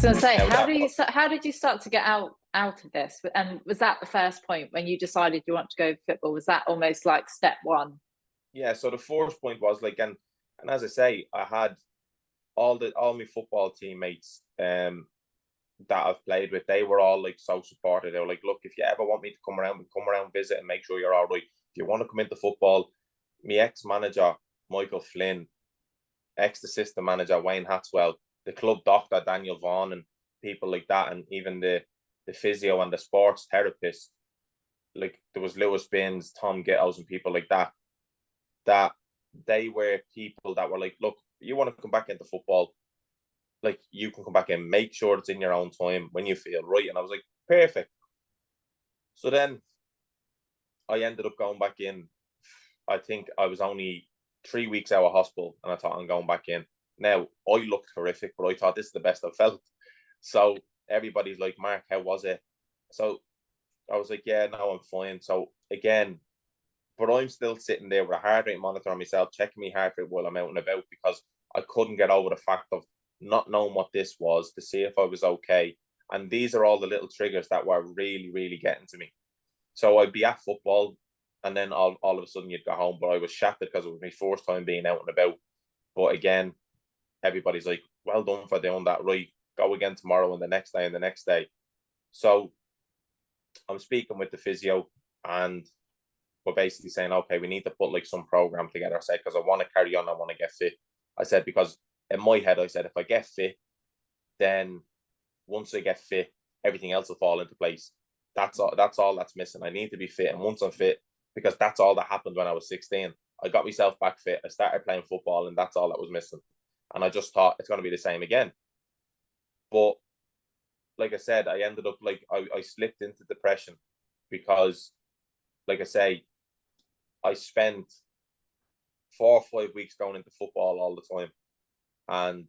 going to say, Now how did you start to get out of this? And was that the first point when you decided you want to go football? Was that almost like step one? Yeah, so the first point was like, and as I say, I had all my football teammates that I've played with. They were all like so supportive. They were like, look, if you ever want me to come around, visit and make sure you're all right. If you want to come into football, my ex-manager Michael Flynn, ex-assistant manager Wayne Hatswell, the club doctor Daniel Vaughan, and people like that, and even the physio and the sports therapist, like there was Lewis Binns, Tom Gittos, and people like that. That they were people that were like, look, you want to come back into football, like you can come back in, make sure it's in your own time when you feel right. And I was like, perfect. So then I ended up going back in. I think I was only 3 weeks out of hospital, and I thought I'm going back in. Now I looked horrific, but I thought this is the best I've felt. So everybody's like, Mark, how was it? So I was like, yeah, no, I'm fine. So again, but I'm still sitting there with a heart rate monitor on myself, checking my heart rate while I'm out and about, because I couldn't get over the fact of not knowing what this was, to see if I was okay. And these are all the little triggers that were really, really getting to me. So I'd be at football, and then all of a sudden you'd go home. But I was shattered because it was my first time being out and about. But again, everybody's like, well done for doing that right. Go again tomorrow and the next day and the next day. So I'm speaking with the physio, and we're basically saying, okay, we need to put like some program together. I said, because I want to carry on, I want to get fit. I said, because in my head, I said, if I get fit, then once I get fit, everything else will fall into place. That's all that's missing. I need to be fit. And once I'm fit, because that's all that happened when I was 16, I got myself back fit. I started playing football, and that's all that was missing. And I just thought it's going to be the same again. But like I said, I ended up like, I slipped into depression because, like I say, I spent 4 or 5 weeks going into football all the time. And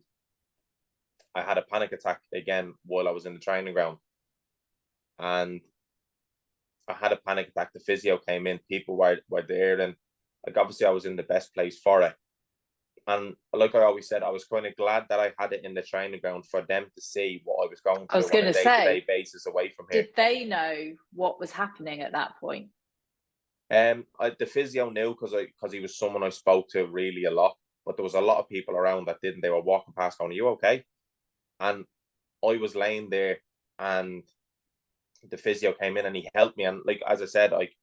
I had a panic attack again while I was in the training ground. And I had a panic attack. The physio came in, people were there, and like obviously I was in the best place for it. And like I always said, I was kind of glad that I had it in the training ground for them to see what I was going through on a day-to-day basis away from here. Did they know what was happening at that point? The physio knew because he was someone I spoke to really a lot, but there was a lot of people around that didn't. They were walking past going, "Are you okay?" And I was laying there, and the physio came in and he helped me. And like as I said, like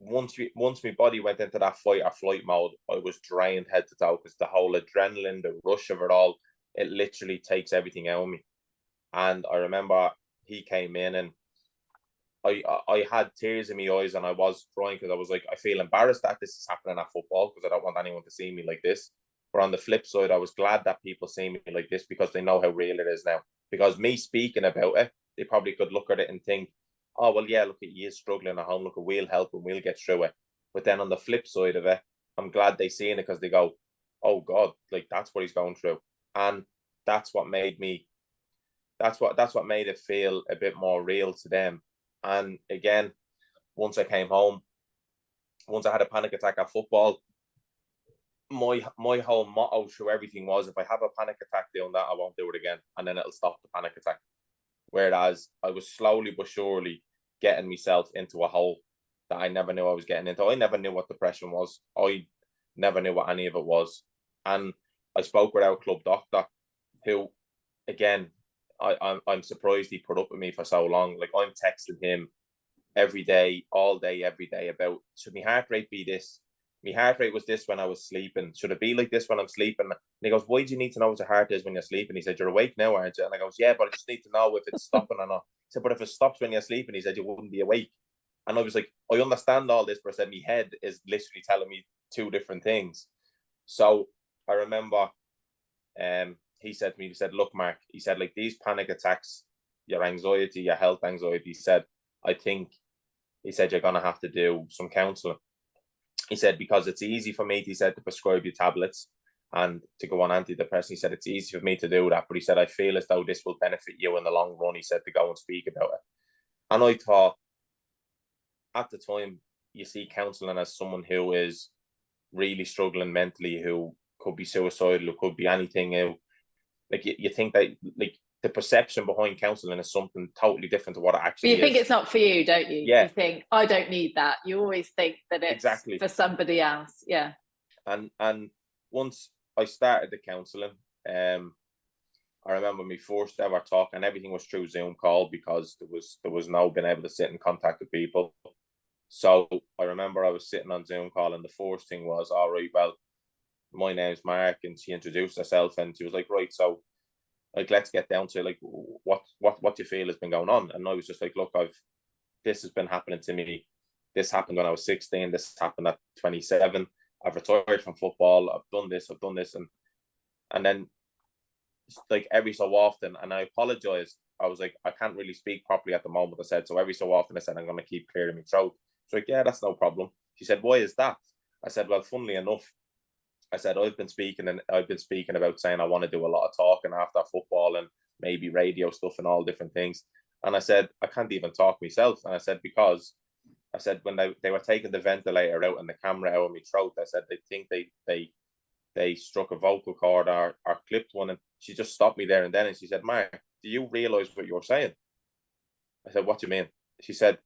once my body went into that fight or flight mode, I was drained head to toe, because the whole adrenaline, the rush of it all, it literally takes everything out of me. And I remember he came in, and I had tears in my eyes, and I was crying because I was like, I feel embarrassed that this is happening at football, because I don't want anyone to see me like this. But on the flip side, I was glad that people see me like this, because they know how real it is now. Because me speaking about it, they probably could look at it and think, oh, well, yeah, look, he is struggling at home. Look, we'll help him. We'll get through it. But then on the flip side of it, I'm glad they seen it, because they go, oh, God, like that's what he's going through. And that's what made it feel a bit more real to them. And again, once I came home, once I had a panic attack at football, my whole motto through everything was, if I have a panic attack doing that, I won't do it again, and then it'll stop the panic attack. Whereas I was slowly but surely getting myself into a hole that I never knew I was getting into. I never knew what depression was. I never knew what any of it was. And I spoke with our club doctor, who, again, I'm surprised he put up with me for so long. Like, I'm texting him every day, all day, every day about, should my heart rate be this? My heart rate was this when I was sleeping. Should it be like this when I'm sleeping? And he goes, why do you need to know what your heart is when you're sleeping? He said, you're awake now, aren't you? And I goes, yeah, but I just need to know if it's stopping or not. He said, but if it stops when you're sleeping, he said, you wouldn't be awake. And I was like, I understand all this, but I said, my head is literally telling me two different things. So I remember he said to me, he said, look, Mark, he said, like these panic attacks, your anxiety, your health anxiety, he said, I think, he said, you're going to have to do some counselling. He said, because it's easy for me, he said, to prescribe you tablets and to go on antidepressants. He said, it's easy for me to do that. But he said, I feel as though this will benefit you in the long run, he said, to go and speak about it. And I thought, at the time, you see counselling as someone who is really struggling mentally, who could be suicidal, who could be anything. Who, like, you think that, like, the perception behind counselling is something totally different to what it But actually you think is. it's not for you, don't you? Yeah. You think, I don't need that. You always think that it's Exactly for somebody else. Yeah. And once I started the counselling, I remember my first ever talk, and everything was through Zoom call because there was no being able to sit in contact with people. So I remember I was sitting on Zoom call, and the first thing was, all right, well, my name's Mark, and she introduced herself, and she was like, right, so like let's get down to like what you feel has been going on. And I was just like, look, this has been happening to me. This happened when I was 16. This happened at 27. I've retired from football. I've done this. And then like every so often, and I apologized. I was like, I can't really speak properly at the moment. I said, so every so often I said, I'm going to keep clearing my throat. She's like, yeah, that's no problem. She said, why is that? I said, well, funnily enough, I said, I've been speaking about saying I want to do a lot of talking after football and maybe radio stuff and all different things. And I said, I can't even talk myself. And I said, because I said, when they were taking the ventilator out and the camera out of my throat, I said, they think they struck a vocal cord or clipped one. And she just stopped me there and then. And she said, Mark, do you realize what you're saying? I said, what do you mean? She said,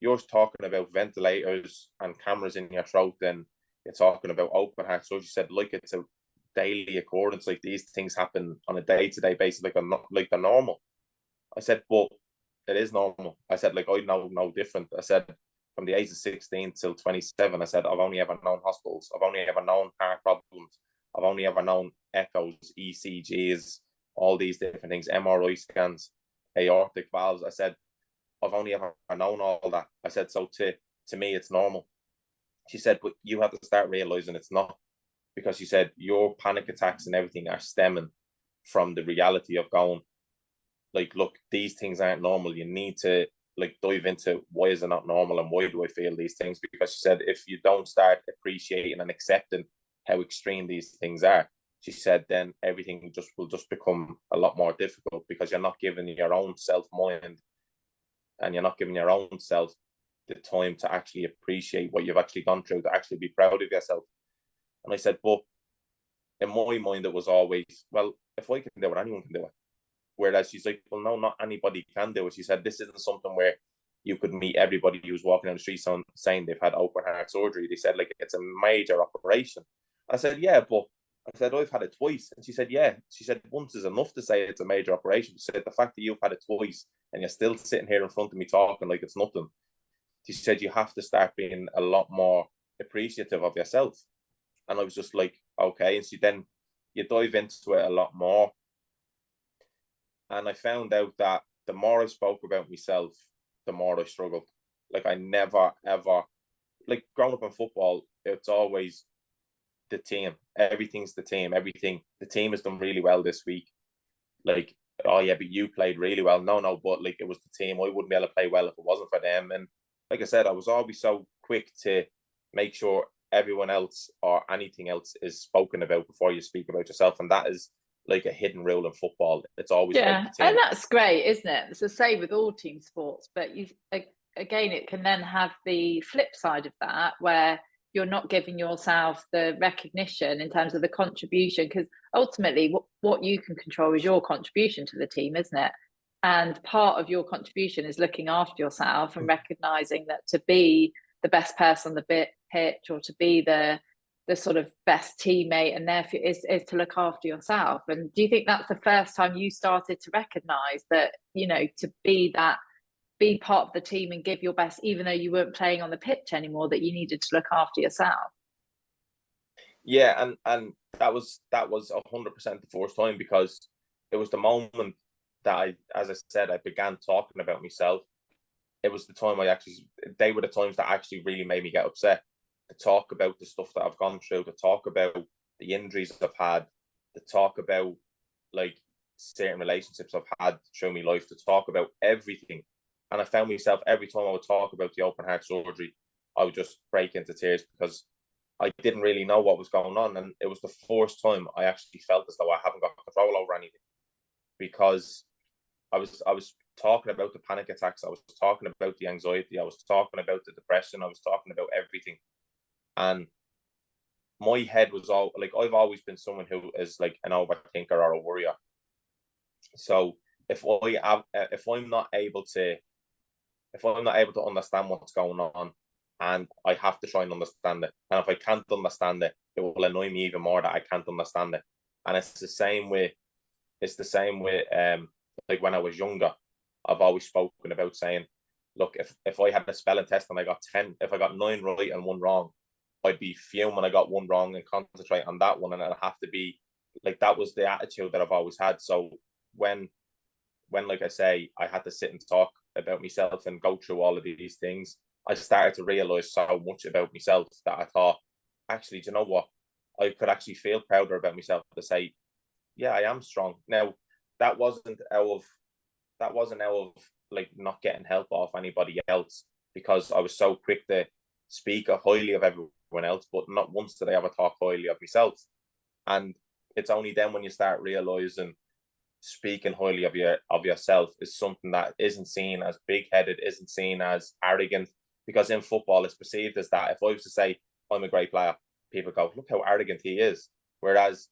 you're talking about ventilators and cameras in your throat, and you're talking about open heart surgery. She said, like it's a daily occurrence, like these things happen on a day-to-day basis, like they're normal. I said, but it is normal. I said, like I know no different. I said, from the age of 16 till 27, I said, I've only ever known hospitals. I've only ever known heart problems. I've only ever known echoes, ECGs, all these different things, MRI scans, aortic valves. I said, I've only ever known all that. I said, so to me, it's normal. She said, but you have to start realizing it's not, because she said your panic attacks and everything are stemming from the reality of going, like, look, these things aren't normal. You need to like dive into why is it not normal and why do I feel these things? Because she said if you don't start appreciating and accepting how extreme these things are, she said then everything will just become a lot more difficult, because you're not giving your own self mind and you're not giving your own self the time to actually appreciate what you've actually gone through, to actually be proud of yourself. And I said, but in my mind, it was always, well, if I can do it, anyone can do it. Whereas she's like, well, no, not anybody can do it. She said, this isn't something where you could meet everybody who's walking down the street saying they've had open heart surgery. They said, like, it's a major operation. I said, yeah, but I said, I've had it twice. And she said, yeah. She said, once is enough to say it's a major operation. She said, the fact that you've had it twice and you're still sitting here in front of me talking like it's nothing. She said, you have to start being a lot more appreciative of yourself. And I was just like, okay. And then you dive into it a lot more. And I found out that the more I spoke about myself, the more I struggled. Like I never, ever, like growing up in football, it's always the team. Everything's the team. Everything. The team has done really well this week. Like, oh yeah, but you played really well. No, but like it was the team. I wouldn't be able to play well if it wasn't for them. And like I said, I was always so quick to make sure everyone else or anything else is spoken about before you speak about yourself. And that is like a hidden rule in football. It's always yeah, and that's great, isn't it? It's the same with all team sports, but you again, it can then have the flip side of that, where you're not giving yourself the recognition in terms of the contribution, because ultimately what you can control is your contribution to the team, isn't it? And part of your contribution is looking after yourself and recognizing that to be the best person on the pitch, or to be the sort of best teammate, and therefore is to look after yourself. And do you think that's the first time you started to recognize that, you know, to be part of the team and give your best, even though you weren't playing on the pitch anymore, that you needed to look after yourself? Yeah, and that was 100% the first time, because it was the moment that as I said, I began talking about myself. It was the time they were the times that actually really made me get upset, to talk about the stuff that I've gone through, to talk about the injuries I've had, to talk about like certain relationships I've had through my life, to talk about everything. And I found myself every time I would talk about the open heart surgery, I would just break into tears, because I didn't really know what was going on. And it was the first time I actually felt as though I haven't got control over anything, because I was talking about the panic attacks, I was talking about the anxiety, I was talking about the depression, I was talking about everything. And my head was all like, I've always been someone who is like an overthinker or a worrier. So if I'm not able to understand what's going on, and I have to try and understand it, and if I can't understand it, it will annoy me even more that I can't understand it. And it's the same with like when I was younger, I've always spoken about saying, look, if I had a spelling test and I got 10, if I got 9 right and 1 wrong, I'd be fuming I got 1 wrong and concentrate on that one, and it'll have to be like, that was the attitude that I've always had. So when like I say, I had to sit and talk about myself and go through all of these things, I started to realize so much about myself that I thought, actually, do you know what? I could actually feel prouder about myself to say, yeah, I am strong. Now, that wasn't out of like not getting help off anybody else, because I was so quick to speak highly of everyone else, but not once did I ever talk highly of myself. And it's only then when you start realizing speaking highly of yourself is something that isn't seen as big-headed, isn't seen as arrogant, because in football it's perceived as that. If I was to say I'm a great player, people go, look how arrogant he is. Whereas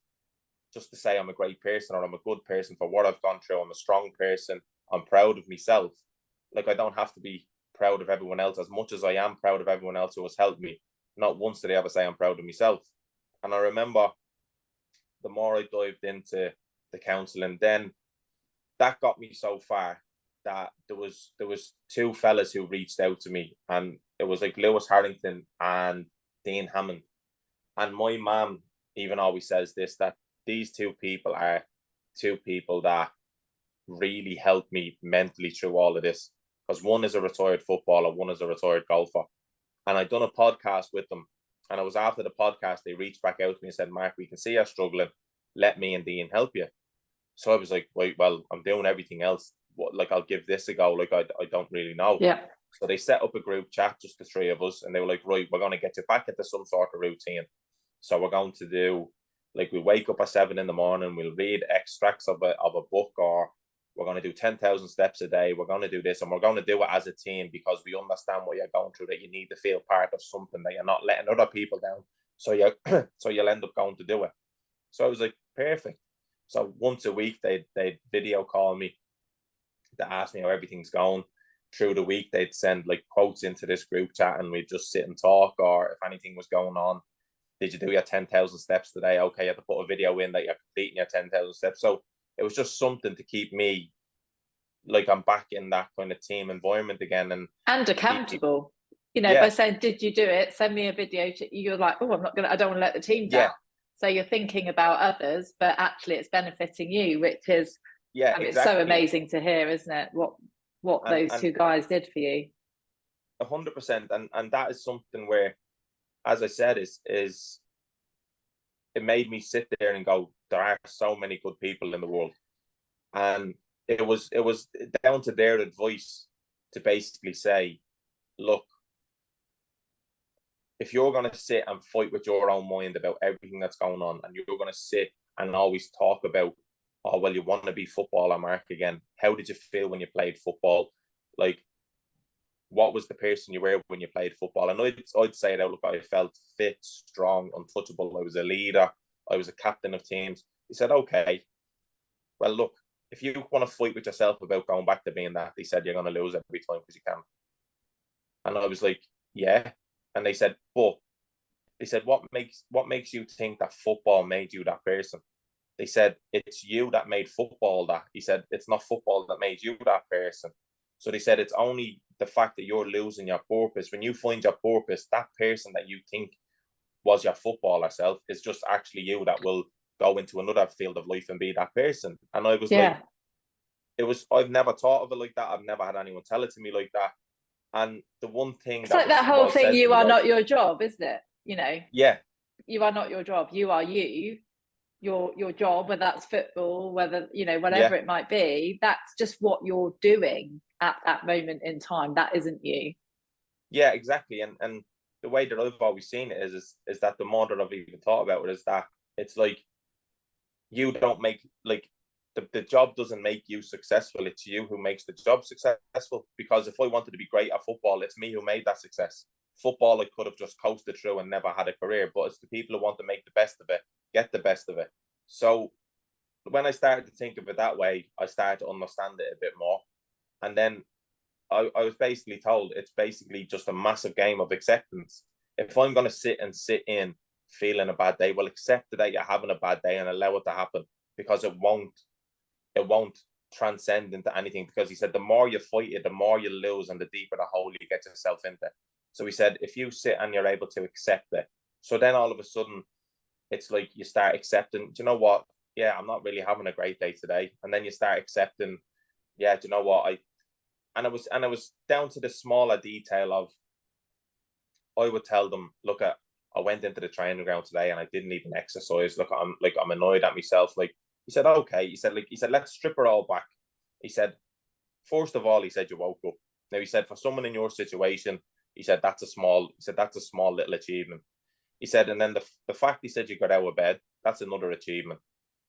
just to say I'm a great person, or I'm a good person for what I've gone through, I'm a strong person, I'm proud of myself. Like, I don't have to be proud of everyone else as much as I am proud of everyone else who has helped me. Not once did I ever say I'm proud of myself. And I remember the more I dived into the counselling, then that got me so far that there was 2 fellas who reached out to me, and it was like Lewis Harrington and Dean Hammond. And my mum even always says this, that these 2 people are 2 people that really helped me mentally through all of this. Because one is a retired footballer, one is a retired golfer. And I'd done a podcast with them. And it was after the podcast, they reached back out to me and said, Mark, we can see you're struggling. Let me and Dean help you. So I was like, right, well, I'm doing everything else. What, like, I'll give this a go. Like, I don't really know. Yeah. So they set up a group chat, just the 3 of us. And they were like, right, we're going to get you back into some sort of routine. So we're going to do, like, we wake up at 7 in the morning, we'll read extracts of a book, or we're going to do 10,000 steps a day. We're going to do this, and we're going to do it as a team, because we understand what you're going through, that you need to feel part of something, that you're not letting other people down. So you'll end up going to do it. So I was like, perfect. So once a week, they'd video call me to ask me how everything's going. Through the week, they'd send like quotes into this group chat, and we'd just sit and talk, or if anything was going on, did you do your 10,000 steps today? Okay, you have to put a video in that you're completing your 10,000 steps. So it was just something to keep me, like, I'm back in that kind of team environment again. And accountable. Yeah. By saying, did you do it? Send me a video. You're like, oh, I don't want to let the team down. So you're thinking about others, but actually it's benefiting you, which is, exactly. It's so amazing to hear, isn't it? What those 2 guys did for you. 100%. And that is something where, as I said, is it made me sit there and go, there are so many good people in the world. And it was down to their advice to basically say, look, if you're going to sit and fight with your own mind about everything that's going on, and you're going to sit and always talk about, oh, well, you want to be footballer, Mark, again. How did you feel when you played football? Like, what was the person you were when you played football? And I'd say that, look, I felt fit, strong, untouchable. I was a leader. I was a captain of teams. He said, okay, well, look, if you want to fight with yourself about going back to being that, they said, you're going to lose every time because you can. And I was like, yeah. And they said, but they said, what makes you think that football made you that person? They said, it's you that made football that. He said, it's not football that made you that person. So they said, it's only the fact that you're losing your purpose. When you find your purpose, that person that you think was your footballer self is just actually you that will go into another field of life and be that person. And I was like, I've never thought of it like that. I've never had anyone tell it to me like that. And the one thing it's like that whole thing, you are not your job, isn't it? Yeah. You are not your job. You are you. Your job, whether that's football, whether, whatever it might be, that's just what you're doing at that moment in time. That isn't you. Yeah, exactly. And the way that I've always seen it is that the more that I've even thought about it, is that it's like, you don't make, like, the job doesn't make you successful. It's you who makes the job successful. Because if I wanted to be great at football, it's me who made that success. Football, I could have just coasted through and never had a career, but it's the people who want to make the best of it, get the best of it. So when I started to think of it that way, I started to understand it a bit more. And then I was basically told it's basically just a massive game of acceptance. If I'm going to sit in feeling a bad day, well, accept that you're having a bad day and allow it to happen, because it won't transcend into anything. Because he said the more you fight it, the more you lose, and the deeper the hole you get yourself into. So he said if you sit and you're able to accept it, so then all of a sudden it's like you start accepting, do you know what? Yeah, I'm not really having a great day today. And then you start accepting, yeah, do you know what? And it was down to the smaller detail of, I would tell them, look, I went into the training ground today and I didn't even exercise. Look, I'm annoyed at myself. Like, he said, okay. He said, let's strip it all back. He said, first of all, he said, you woke up. Now, he said, for someone in your situation, he said that's a small little achievement. He said, and then the fact he said you got out of bed, that's another achievement.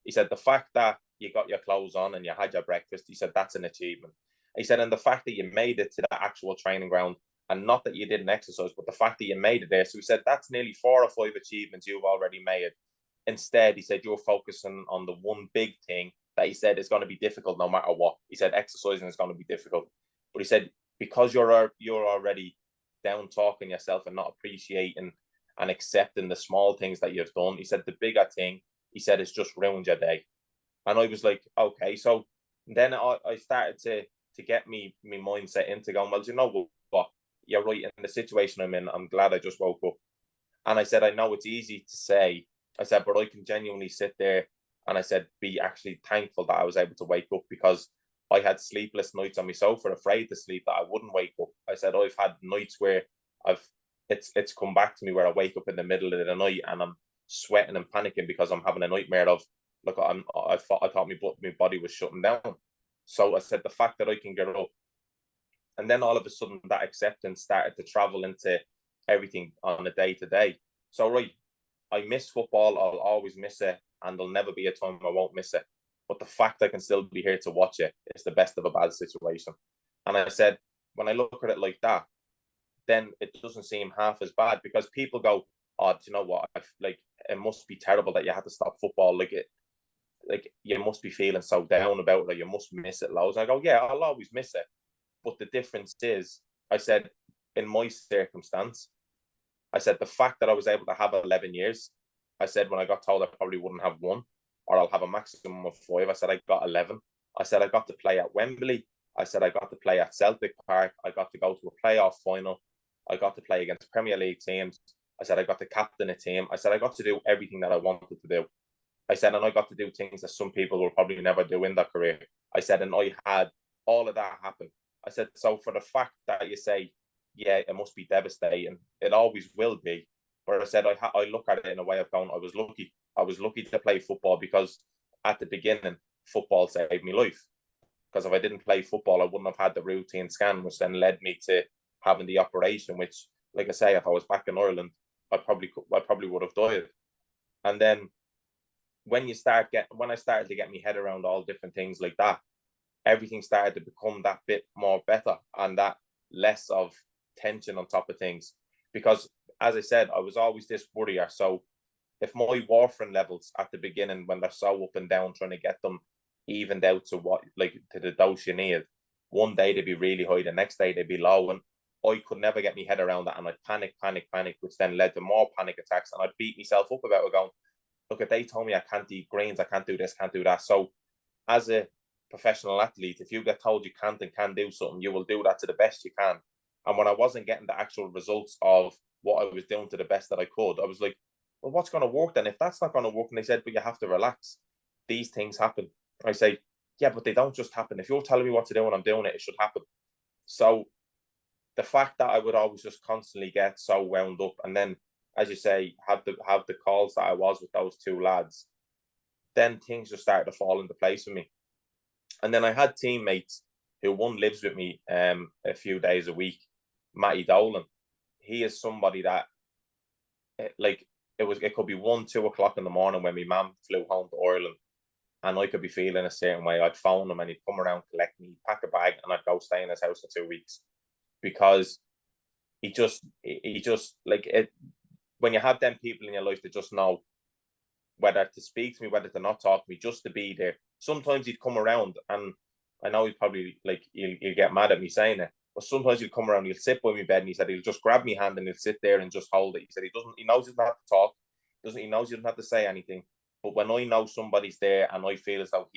He said the fact that you got your clothes on and you had your breakfast, he said that's an achievement. He said, and the fact that you made it to the actual training ground, and not that you didn't exercise, but the fact that you made it there. So he said that's nearly 4 or 5 achievements you've already made. Instead, he said you're focusing on the one big thing that he said is going to be difficult no matter what. He said exercising is going to be difficult, but he said because you're already down talking yourself and not appreciating and accepting the small things that you've done. He said the bigger thing, he said, it's just ruined your day. And I was like, okay. So then I started to get me mindset into going, well, you know what? You're right, in the situation I'm in. I'm glad I just woke up. And I said, I know it's easy to say. I said, but I can genuinely sit there and I said, be actually thankful that I was able to wake up, because I had sleepless nights on my sofa, afraid to sleep, that I wouldn't wake up. I said, I've had nights where it's come back to me where I wake up in the middle of the night and I'm sweating and panicking because I'm having a nightmare of, look, I thought my body was shutting down. So I said, the fact that I can get up, and then all of a sudden that acceptance started to travel into everything on a day to day. So right, I miss football. I'll always miss it, and there'll never be a time I won't miss it. But the fact I can still be here to watch it is the best of a bad situation. And I said, when I look at it like that, then it doesn't seem half as bad, because people go, "Oh, do you know what? Like, it must be terrible that you had to stop football. Like you must be feeling so down about it, or you must miss it loads." And I go, "Yeah, I'll always miss it." But the difference is, I said, in my circumstance, I said the fact that I was able to have 11 years, I said when I got told I probably wouldn't have one, or I'll have a maximum of 5, I said I got 11. I said I got to play at Wembley. I said I got to play at Celtic Park. I got to go to a playoff final. I got to play against Premier League teams. I said I got to captain a team. I said I got to do everything that I wanted to do. I said, and I got to do things that some people will probably never do in their career. I said, and I had all of that happen. I said, so for the fact that you say, yeah, it must be devastating, it always will be. But I said, I look at it in a way of going, I was lucky. I was lucky to play football, because at the beginning, football saved me life. Because if I didn't play football, I wouldn't have had the routine scan, which then led me to having the operation, which, like I say, if I was back in Ireland, I probably would have died. And then when I started to get my head around all different things like that, everything started to become that bit more better, and that less of tension on top of things. Because as I said, I was always this worrier. So if my warfarin levels at the beginning, when they're so up and down, trying to get them evened out to to the dose you need, one day they'd be really high, the next day they'd be low, and I could never get my head around that, and I'd panic, which then led to more panic attacks, and I'd beat myself up about it, going, look, if they told me I can't eat grains, I can't do this, can't do that. So as a professional athlete, if you get told you can't and can do something, you will do that to the best you can. And when I wasn't getting the actual results of what I was doing to the best that I could, I was like, well, what's going to work then? If that's not going to work, and they said, but you have to relax. These things happen. I say, yeah, but they don't just happen. If you're telling me what to do and I'm doing it, it should happen. So the fact that I would always just constantly get so wound up, and then, as you say, have the calls that I was with those 2 lads, then things just started to fall into place for me. And then I had teammates who, one lives with me a few days a week, Matty Dolan. He is somebody that, like, it could be 1-2 o'clock in the morning when my mum flew home to Ireland, and I could be feeling a certain way. I'd phone him and he'd come around, collect me, pack a bag, and I'd go stay in his house for 2 weeks, because he just like it. When you have them people in your life that just know whether to speak to me, whether to not talk to me, just to be there. Sometimes he'd come around, and I know he'd probably, like, he'll get mad at me saying it, but sometimes he'll come around, he'll sit by my bed, and he said he'll just grab my hand and he'll sit there and just hold it. He said he knows he doesn't have to talk, he knows he doesn't have to say anything, but when I know somebody's there and I feel as though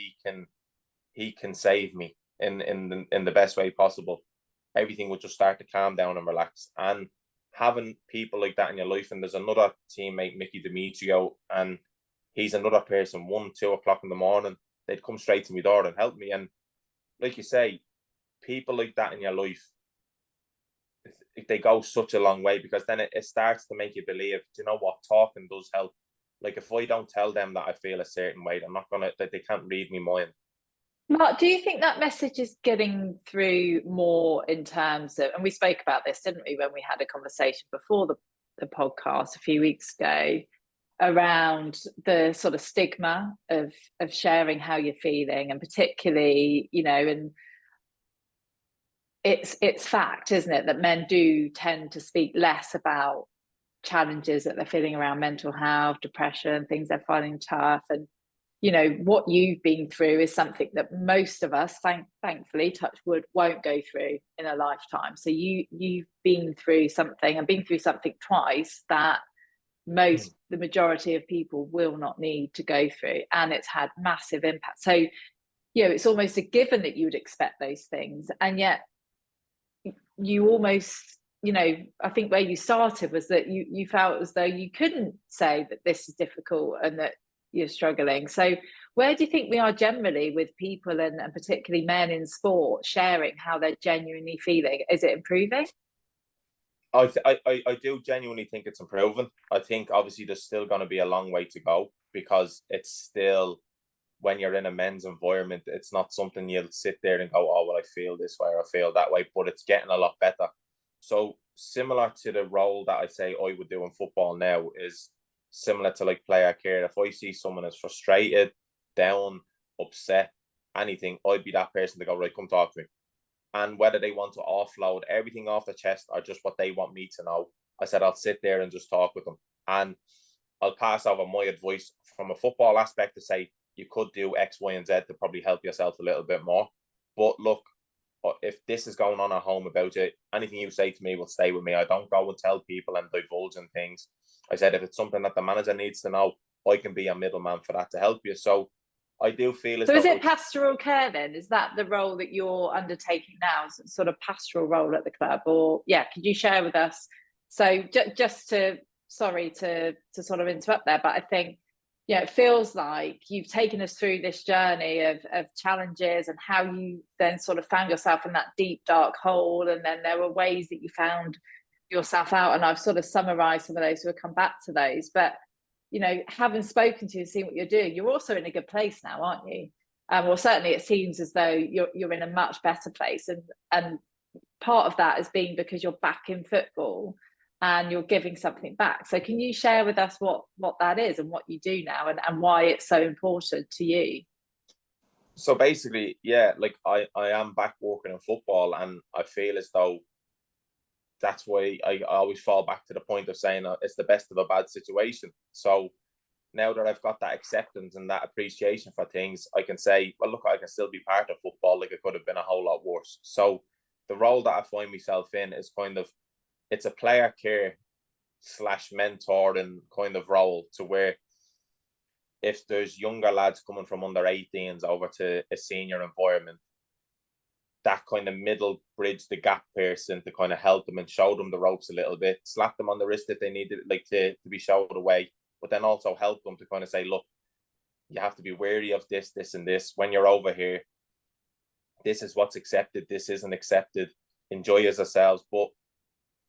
he can save me in the best way possible, everything would just start to calm down and relax. And having people like that in your life, and there's another teammate, Mickey Demetrio, and he's another person, 1-2 o'clock in the morning, they'd come straight to my door and help me. And like you say, people like that in your life, they go such a long way, because then it starts to make you believe, do you know what, talking does help. Like, if I don't tell them that I feel a certain way, they're not gonna, that they can't read me mind. Mark, do you think that message is getting through more in terms of, and we spoke about this, didn't we, when we had a conversation before the podcast a few weeks ago, around the sort of stigma of sharing how you're feeling, and particularly, you know, and it's fact, isn't it, that men do tend to speak less about challenges that they're feeling around mental health, depression, things they're finding tough. And you know, what you've been through is something that most of us, thankfully, touch wood, won't go through in a lifetime. So you've been through something, and been through something twice, that the majority of people will not need to go through, and it's had massive impact. So, you know, it's almost a given that you would expect those things, and yet you almost, you know, I think where you started was that you felt as though you couldn't say that this is difficult and that you're struggling. So where do you think we are generally with people, and particularly men in sport, sharing how they're genuinely feeling? Is it improving? I do genuinely think it's improving. I think obviously there's still going to be a long way to go, because it's still, when you're in a men's environment, it's not something you'll sit there and go, oh, well, I feel this way or I feel that way, but it's getting a lot better. So similar to the role that I say I would do in football now, is similar to like player care. If I see someone is frustrated, down, upset, anything, I'd be that person to go, right, come talk to me. And whether they want to offload everything off the chest or just what they want me to know, I said I'll sit there and just talk with them. And I'll pass over my advice from a football aspect to say, you could do X, Y, and Z to probably help yourself a little bit more. But look, if this is going on at home about it, anything you say to me will stay with me. I don't go and tell people and divulge in things. I said, if it's something that the manager needs to know, I can be a middleman for that to help you. So I do feel as So though... is it pastoral care then? Is that the role that you're undertaking now, sort of pastoral role at the club? Or, yeah, could you share with us? So just to, sorry to sort of interrupt there, but I think, yeah, it feels like you've taken us through this journey of challenges, and how you then sort of found yourself in that deep, dark hole. And then there were ways that you found yourself out. And I've sort of summarized some of those, so we'll come back to those. But, you know, having spoken to you and seen what you're doing, you're also in a good place now, aren't you? Well, certainly it seems as though you're in a much better place. And part of that has been because you're back in football and you're giving something back. So can you share with us what that is and what you do now, and why it's so important to you? So basically, yeah, like I am back working in football, and I feel as though that's why I always fall back to the point of saying it's the best of a bad situation. So now that I've got that acceptance and that appreciation for things, I can say, well, look, I can still be part of football. Like, it could have been a whole lot worse. So the role that I find myself in is kind of, it's a player care / mentoring kind of role, to where if there's younger lads coming from under 18s over to a senior environment, that kind of middle bridge the gap person to kind of help them and show them the ropes a little bit, slap them on the wrist if they need it, like to be showed away, but then also help them to kind of say, look, you have to be wary of this, this, and this. When you're over here, this is what's accepted, this isn't accepted. Enjoy as yourselves. But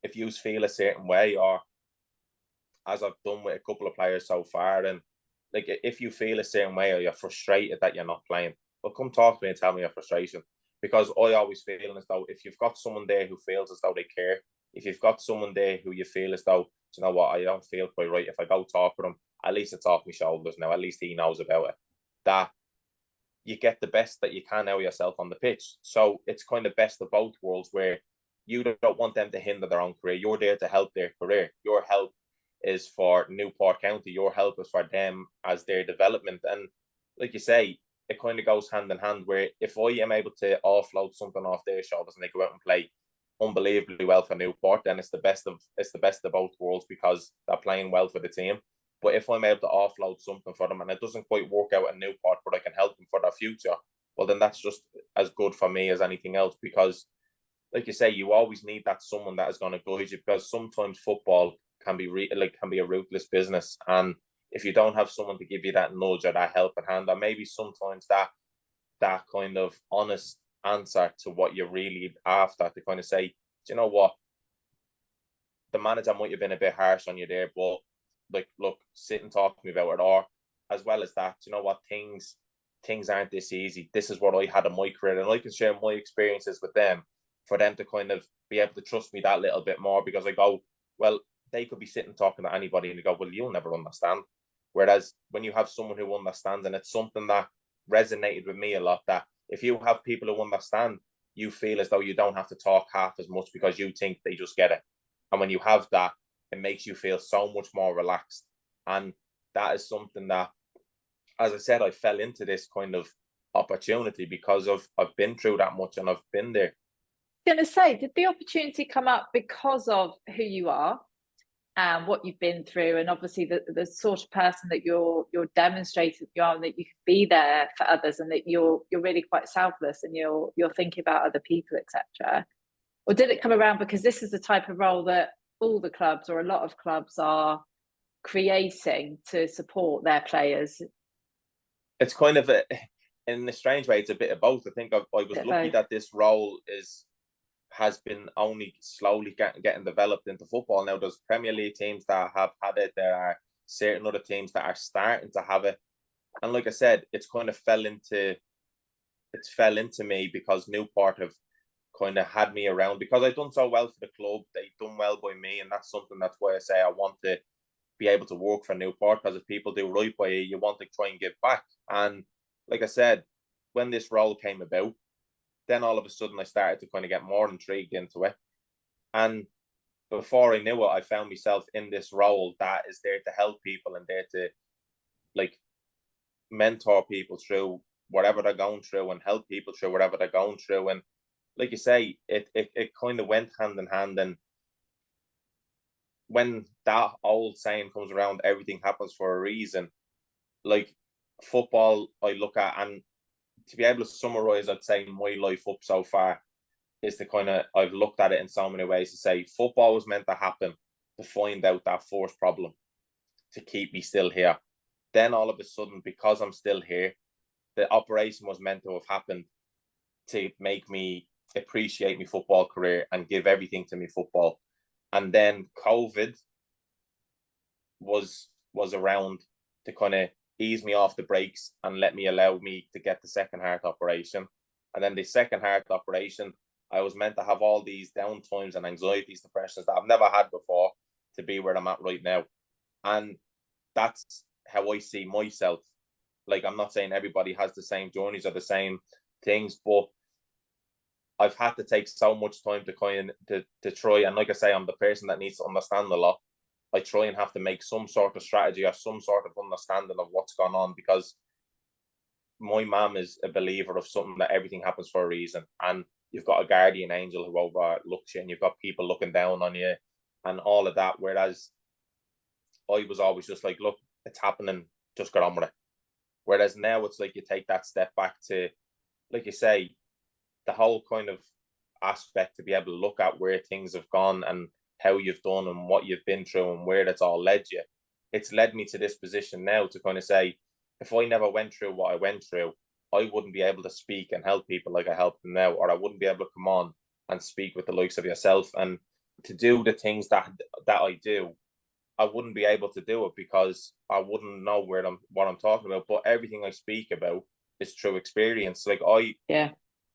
if you feel a certain way, or as I've done with a couple of players so far, and like, if you feel a certain way or you're frustrated that you're not playing, well, come talk to me and tell me your frustration. Because I always feel as though if you've got someone there who feels as though they care, if you've got someone there who you feel as though, you know what, I don't feel quite right, if I go talk with him, at least it's off my shoulders now, at least he knows about it, that you get the best that you can out of yourself on the pitch. So it's kind of best of both worlds, where you don't want them to hinder their own career. You're there to help their career. is for Newport County. Your help is for them as their development. And like you say, it kind of goes hand in hand, where if I am able to offload something off their shoulders and they go out and play unbelievably well for Newport, then it's the best of both worlds, because they're playing well for the team. But if I'm able to offload something for them and it doesn't quite work out in Newport, but I can help them for their future, well, then that's just as good for me as anything else. Because, like you say, you always need that someone that is going to guide you, because sometimes football can be a ruthless business, and if you don't have someone to give you that nudge or that helping hand, or maybe sometimes that kind of honest answer to what you're really after, to kind of say, do you know what, the manager might have been a bit harsh on you there, but like, look, sit and talk to me about it. Or as well as that, you know what, things aren't this easy. This is what I had in my career, and I can share my experiences with them, for them to kind of be able to trust me that little bit more, because I go, well, they could be sitting talking to anybody and they go, well, you'll never understand. Whereas when you have someone who understands, and it's something that resonated with me a lot, that if you have people who understand, you feel as though you don't have to talk half as much, because you think they just get it. And when you have that, it makes you feel so much more relaxed. And that is something that, as I said, I fell into this kind of opportunity because I've been through that much and I've been there. I was going to say, did the opportunity come up because of who you are and what you've been through, and obviously the sort of person that you're demonstrating you are, and that you can be there for others, and that you're really quite selfless, and you're thinking about other people, etc.? Or did it come around because this is the type of role that all the clubs, or a lot of clubs, are creating to support their players? It's kind of in a strange way, it's a bit of both. I think I was lucky that this role has been only slowly getting developed into football. Now there's Premier League teams that have had it. There are certain other teams that are starting to have it. And like I said, it's kind of fell into me because Newport have kind of had me around, because I've done so well for the club. They've done well by me, and that's something, that's why I say I want to be able to work for Newport, because if people do right by you, you want to try and give back. And like I said, when this role came about, then all of a sudden I started to kind of get more intrigued into it. And before I knew it, I found myself in this role that is there to help people and there to like mentor people through whatever they're going through and help people through whatever they're going through. And like you say, it kind of went hand in hand. And when that old saying comes around, everything happens for a reason. Like football, I look at, and to be able to summarize, I'd say my life up so far is to kind of, I've looked at it in so many ways to say football was meant to happen to find out that first problem, to keep me still here. Then all of a sudden, because I'm still here, the operation was meant to have happened to make me appreciate my football career and give everything to me football. And then COVID was around to kind of ease me off the brakes and allow me to get the second heart operation. And then the second heart operation, I was meant to have all these downtimes and anxieties, depressions that I've never had before, to be where I'm at right now. And that's how I see myself. Like, I'm not saying everybody has the same journeys or the same things, but I've had to take so much time to kind of to try. And like I say, I'm the person that needs to understand a lot. I try and have to make some sort of strategy or some sort of understanding of what's gone on, because my mum is a believer of something, that everything happens for a reason. And you've got a guardian angel who overlooks you, and you've got people looking down on you and all of that. Whereas I was always just like, look, it's happening, just get on with it. Whereas now it's like you take that step back to, like you say, the whole kind of aspect, to be able to look at where things have gone and how you've done and what you've been through and where that's all led you. It's led me to this position now to kind of say, if I never went through what I went through, I wouldn't be able to speak and help people like I help them now, or I wouldn't be able to come on and speak with the likes of yourself and to do the things that I do. I wouldn't be able to do it because I wouldn't know what I'm talking about. But everything I speak about is through experience. Like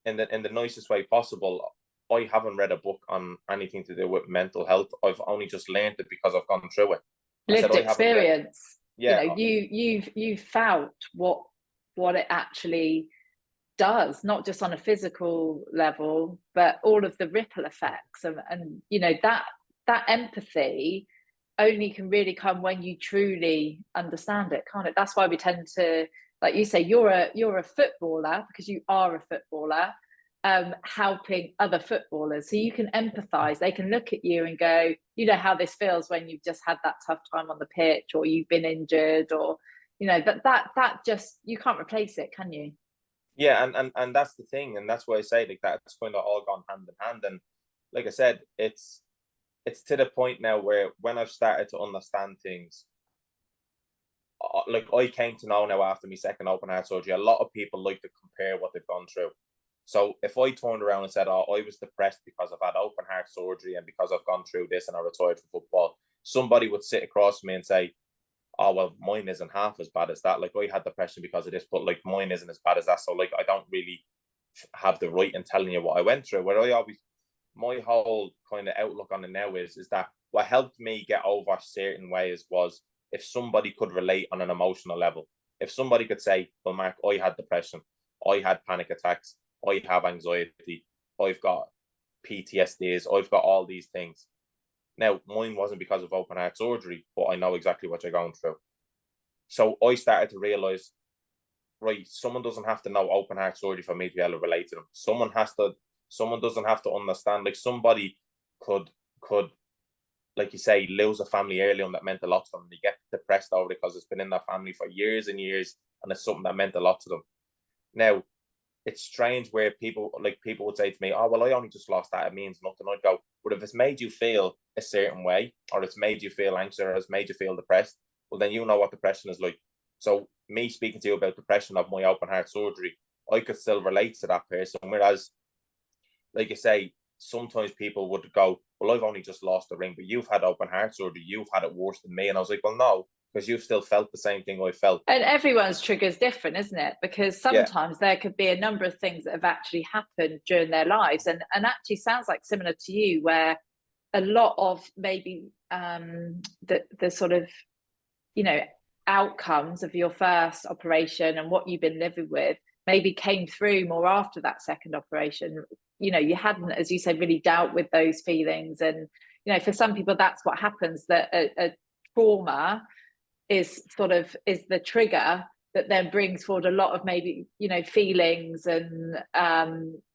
in the nicest way possible, I haven't read a book on anything to do with mental health. I've only just learned it because I've gone through it. Lived experience. Yeah, you've felt what it actually does, not just on a physical level, but all of the ripple effects, and that empathy only can really come when you truly understand it, can't it? That's why we tend to, like you say, you're a footballer because you are a footballer, helping other footballers. So you can empathize. They can look at you and go, you know how this feels when you've just had that tough time on the pitch, or you've been injured, or that just, you can't replace it, can you? Yeah, and that's the thing, and that's why I say like that's kind of all gone hand in hand. And like I said, it's to the point now where when I've started to understand things, like I came to know now after my second open heart surgery, a lot of people like to compare what they've gone through. So if I turned around and said, "Oh, I was depressed because I've had open heart surgery and because I've gone through this and I retired from football," somebody would sit across me and say, "Oh, well, mine isn't half as bad as that. Like I had depression because of this, but like mine isn't as bad as that. So like I don't really have the right in telling you what I went through." Where I always, my whole kind of outlook on it now is that what helped me get over certain ways was if somebody could relate on an emotional level. If somebody could say, "Well, Mark, I had depression, I had panic attacks, I have anxiety, I've got PTSDs, I've got all these things." Now, mine wasn't because of open heart surgery, but I know exactly what you're going through. So I started to realize, right, someone doesn't have to know open heart surgery for me to be able to relate to them. Someone doesn't have to understand. Like somebody could, like you say, lose a family early on that meant a lot to them. They get depressed over it because it's been in their family for years and years, and it's something that meant a lot to them. Now, it's strange where people would say to me, "Oh, well, I only just lost that. It means nothing." I'd go, "But if it's made you feel a certain way, or it's made you feel anxious, or it's made you feel depressed, well, then you know what depression is like." So, me speaking to you about depression of my open heart surgery, I could still relate to that person. Whereas, like you say, sometimes people would go, "Well, I've only just lost the ring, but you've had open heart surgery. You've had it worse than me." And I was like, "Well, no, because you've still felt the same thing I felt." And everyone's trigger is different, isn't it? Because Yeah, sometimes there could be a number of things that have actually happened during their lives, and actually sounds like similar to you, where a lot of maybe the sort of, you know, outcomes of your first operation and what you've been living with maybe came through more after that second operation. You know, you hadn't, as you said, really dealt with those feelings. And, you know, for some people, that's what happens, that a trauma is the trigger that then brings forward a lot of maybe, you know, feelings and,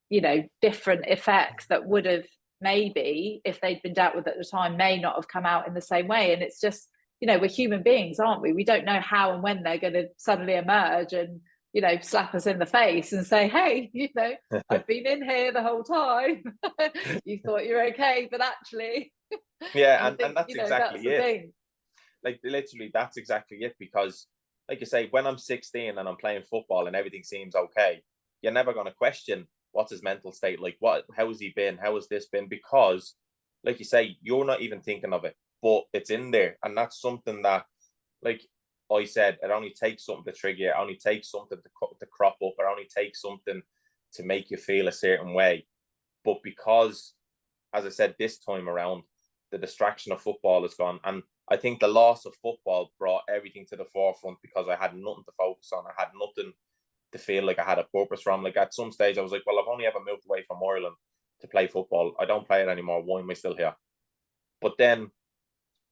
you know, different effects that would have maybe, if they'd been dealt with at the time, may not have come out in the same way. And it's just, you know, we're human beings, aren't we? We don't know how and when they're going to suddenly emerge and, you know, slap us in the face and say, "Hey, you know, I've been in here the whole time." You thought you're okay, but actually, yeah, I and think, that's you know, exactly that's the it. thing. Like literally, that's exactly it. Because, like you say, when I'm 16 and I'm playing football and everything seems okay, you're never going to question what's his mental state like. How's he been? How has this been? Because, like you say, you're not even thinking of it, but it's in there, and that's something that, like I said, it only takes something to trigger you. It only takes something to crop up. It only takes something to make you feel a certain way. But because, as I said, this time around, the distraction of football is gone. And I think the loss of football brought everything to the forefront because I had nothing to focus on. I had nothing to feel like I had a purpose from. Like at some stage, I was like, "Well, I've only ever moved away from Ireland to play football. I don't play it anymore. Why am I still here?" But then,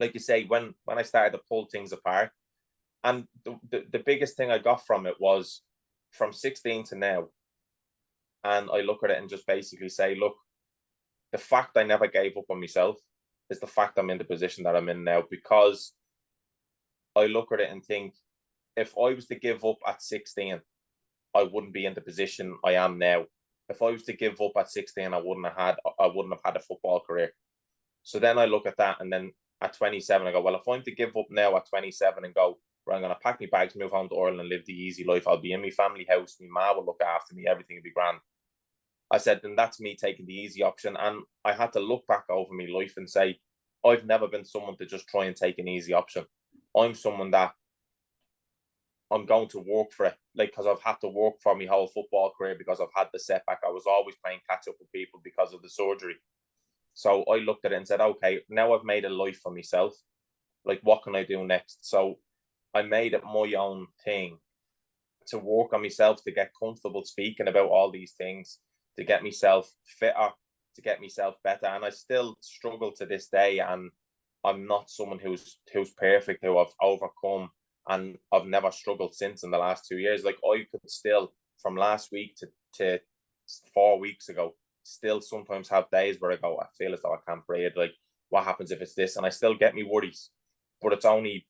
like you say, when I started to pull things apart, and the biggest thing I got from it was from 16 to now, and I look at it and just basically say, look, the fact I never gave up on myself is the fact I'm in the position that I'm in now. Because I look at it and think, if I was to give up at 16, I wouldn't be in the position I am now. If I was to give up at 16, I wouldn't have had a football career. So then I look at that, and then at 27, I go, well, if I'm to give up now at 27 and go, "Well, I'm going to pack my bags, move home to Ireland and live the easy life. I'll be in my family house. My ma will look after me. Everything will be grand." I said, then that's me taking the easy option. And I had to look back over my life and say, I've never been someone to just try and take an easy option. I'm someone that I'm going to work for it. Like, because I've had to work for my whole football career because I've had the setback. I was always playing catch up with people because of the surgery. So I looked at it and said, okay, now I've made a life for myself. Like, what can I do next? So I made it my own thing to work on myself, to get comfortable speaking about all these things, to get myself fitter, to get myself better. And I still struggle to this day. And I'm not someone who's perfect, who I've overcome, and I've never struggled since in the last 2 years. Like, I could still, from last week to 4 weeks ago, still sometimes have days where I go, I feel as though I can't breathe. Like, what happens if it's this? And I still get me worries, but it's only,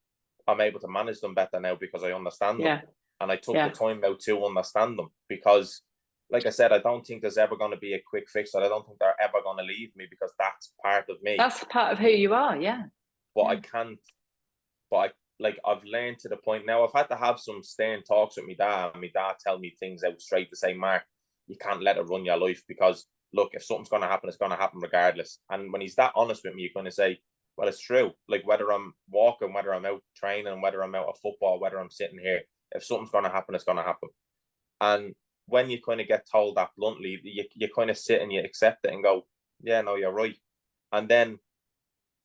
I'm able to manage them better now because I understand them. And I took the time out to understand them because, like I said, I don't think there's ever going to be a quick fix, and I don't think they're ever going to leave me because that's part of me. That's part of who you are, But I can't, but I've learned to the point now, I've had to have some stern talks with my dad, and my dad tell me things out straight to say, Mark, you can't let it run your life because, look, if something's going to happen, it's going to happen regardless. And when he's that honest with me, you're going to say, well, it's true. Like, whether I'm walking, whether I'm out training, whether I'm out of football, whether I'm sitting here, if something's going to happen, it's going to happen. And when you kind of get told that bluntly, you kind of sit and you accept it and go, yeah, no, you're right. And then,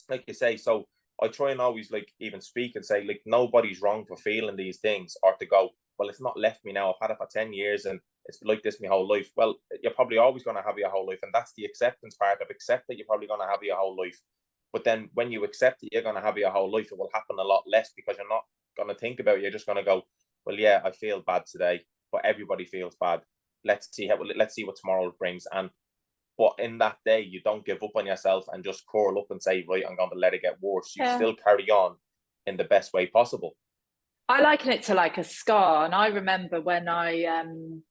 like you say, so I try and always, like, even speak and say, like, nobody's wrong for feeling these things, or to go, well, it's not left me now. I've had it for 10 years and it's like this my whole life. Well, you're probably always going to have your whole life. And that's the acceptance part of accept that you're probably going to have your whole life. But then when you accept that you're going to have your whole life, it will happen a lot less because you're not going to think about it. You're just going to go, well, yeah, I feel bad today, but everybody feels bad. Let's see what tomorrow brings. But in that day, you don't give up on yourself and just curl up and say, right, I'm going to let it get worse. You still carry on in the best way possible. I liken it to like a scar. And I remember when